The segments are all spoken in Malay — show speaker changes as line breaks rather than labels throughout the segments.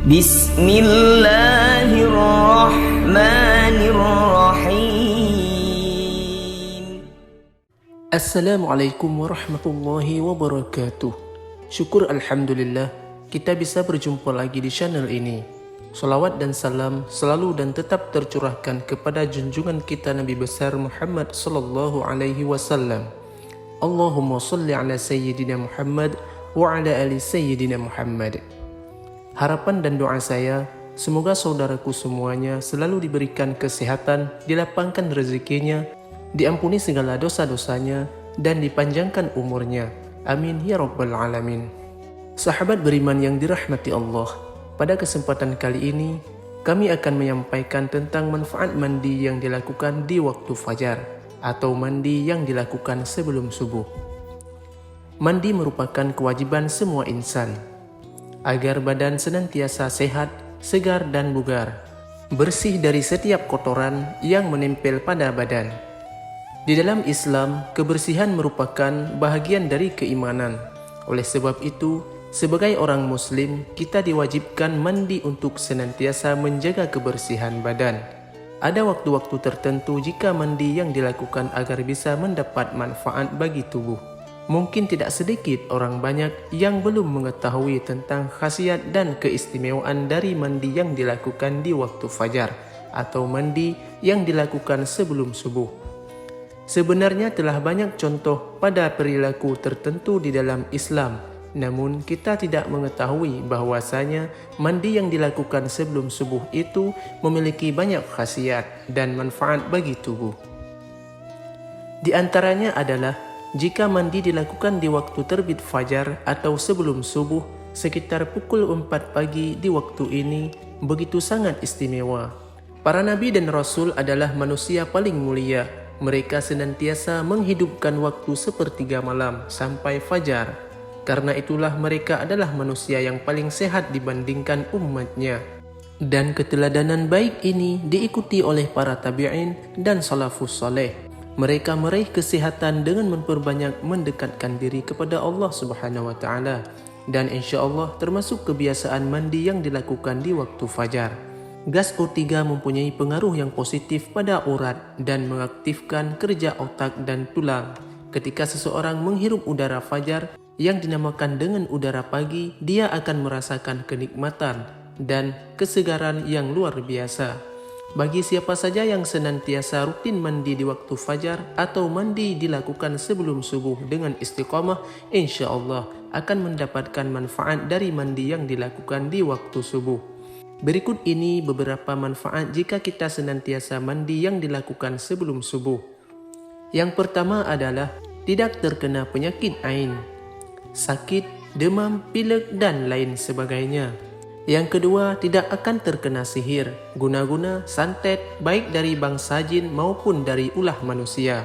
Bismillahirrahmanirrahim. Assalamualaikum warahmatullahi wabarakatuh. Syukur Alhamdulillah kita bisa berjumpa lagi di channel ini. Salawat dan salam selalu dan tetap tercurahkan kepada junjungan kita Nabi besar Muhammad sallallahu alaihi wasallam. Allahumma salli ala Sayyidina Muhammad wa ala ali Sayyidina Muhammad. Harapan dan doa saya, semoga saudaraku semuanya selalu diberikan kesehatan, dilapangkan rezekinya, diampuni segala dosa-dosanya, dan dipanjangkan umurnya. Amin ya rabbal alamin. Sahabat beriman yang dirahmati Allah, pada kesempatan kali ini kami akan menyampaikan tentang manfaat mandi yang dilakukan di waktu fajar atau mandi yang dilakukan sebelum subuh. Mandi merupakan kewajiban semua insan agar badan senantiasa sehat, segar dan bugar, bersih dari setiap kotoran yang menempel pada badan. Di dalam Islam, kebersihan merupakan bahagian dari keimanan. Oleh sebab itu, sebagai orang Muslim, kita diwajibkan mandi untuk senantiasa menjaga kebersihan badan. Ada waktu-waktu tertentu jika mandi yang dilakukan agar bisa mendapat manfaat bagi tubuh. Mungkin tidak sedikit orang banyak yang belum mengetahui tentang khasiat dan keistimewaan dari mandi yang dilakukan di waktu fajar atau mandi yang dilakukan sebelum subuh. Sebenarnya telah banyak contoh pada perilaku tertentu di dalam Islam, namun kita tidak mengetahui bahwasanya mandi yang dilakukan sebelum subuh itu memiliki banyak khasiat dan manfaat bagi tubuh. Di antaranya adalah jika mandi dilakukan di waktu terbit fajar atau sebelum subuh sekitar pukul 4 pagi, di waktu ini begitu sangat istimewa. Para nabi dan rasul adalah manusia paling mulia. Mereka senantiasa menghidupkan waktu sepertiga malam sampai fajar. Karena itulah mereka adalah manusia yang paling sehat dibandingkan umatnya. Dan keteladanan baik ini diikuti oleh para tabi'in dan salafus saleh. Mereka meraih kesehatan dengan memperbanyak mendekatkan diri kepada Allah Subhanahu wa taala, dan insya-Allah termasuk kebiasaan mandi yang dilakukan di waktu fajar. Gas O3 mempunyai pengaruh yang positif pada urat dan mengaktifkan kerja otak dan tulang. Ketika seseorang menghirup udara fajar yang dinamakan dengan udara pagi, dia akan merasakan kenikmatan dan kesegaran yang luar biasa. Bagi siapa saja yang senantiasa rutin mandi di waktu fajar atau mandi dilakukan sebelum subuh dengan istiqamah, insya Allah akan mendapatkan manfaat dari mandi yang dilakukan di waktu subuh. Berikut ini beberapa manfaat jika kita senantiasa mandi yang dilakukan sebelum subuh. Yang pertama adalah tidak terkena penyakit ain, sakit, demam, pilek dan lain sebagainya. Yang kedua, tidak akan terkena sihir, guna-guna, santet, baik dari bangsa jin maupun dari ulah manusia.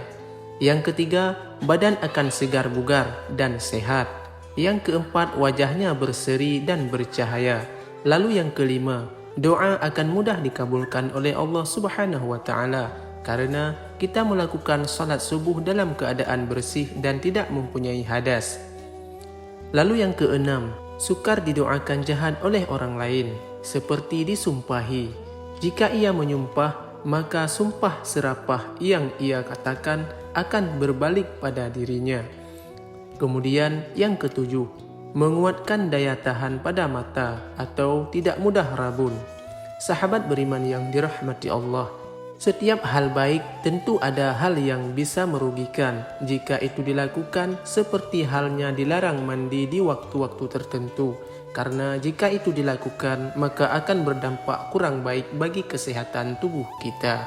Yang ketiga, badan akan segar bugar dan sehat. Yang keempat, wajahnya berseri dan bercahaya. Lalu yang kelima, doa akan mudah dikabulkan oleh Allah Subhanahu wa taala karena kita melakukan salat subuh dalam keadaan bersih dan tidak mempunyai hadas. Lalu yang keenam, sukar didoakan jahat oleh orang lain, seperti disumpahi. Jika ia menyumpah, maka sumpah serapah yang ia katakan akan berbalik pada dirinya. Kemudian yang ketujuh, menguatkan daya tahan pada mata atau tidak mudah rabun. Sahabat beriman yang dirahmati Allah, setiap hal baik tentu ada hal yang bisa merugikan jika itu dilakukan, seperti halnya dilarang mandi di waktu-waktu tertentu. Karena jika itu dilakukan, maka akan berdampak kurang baik bagi kesehatan tubuh kita.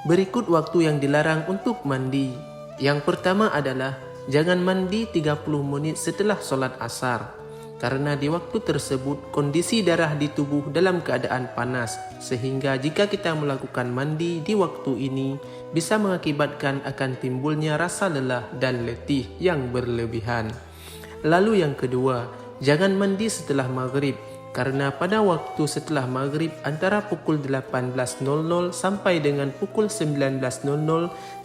Berikut waktu yang dilarang untuk mandi. Yang pertama adalah jangan mandi 30 menit setelah sholat asar. Karena di waktu tersebut kondisi darah di tubuh dalam keadaan panas, sehingga jika kita melakukan mandi di waktu ini bisa mengakibatkan akan timbulnya rasa lelah dan letih yang berlebihan. Lalu yang kedua, jangan mandi setelah maghrib, karena pada waktu setelah maghrib antara pukul 18.00 sampai dengan pukul 19.00,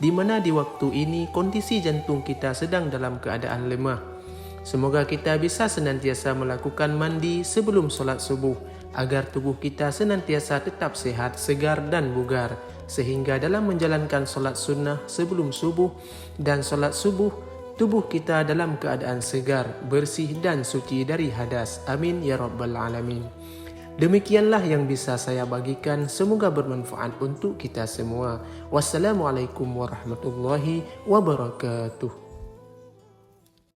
di mana di waktu ini kondisi jantung kita sedang dalam keadaan lemah. Semoga kita bisa senantiasa melakukan mandi sebelum solat subuh agar tubuh kita senantiasa tetap sehat, segar dan bugar, sehingga dalam menjalankan solat sunnah sebelum subuh dan solat subuh, tubuh kita dalam keadaan segar, bersih dan suci dari hadas. Amin ya rabbal alamin. Demikianlah yang bisa saya bagikan, semoga bermanfaat untuk kita semua. Wassalamualaikum warahmatullahi wabarakatuh.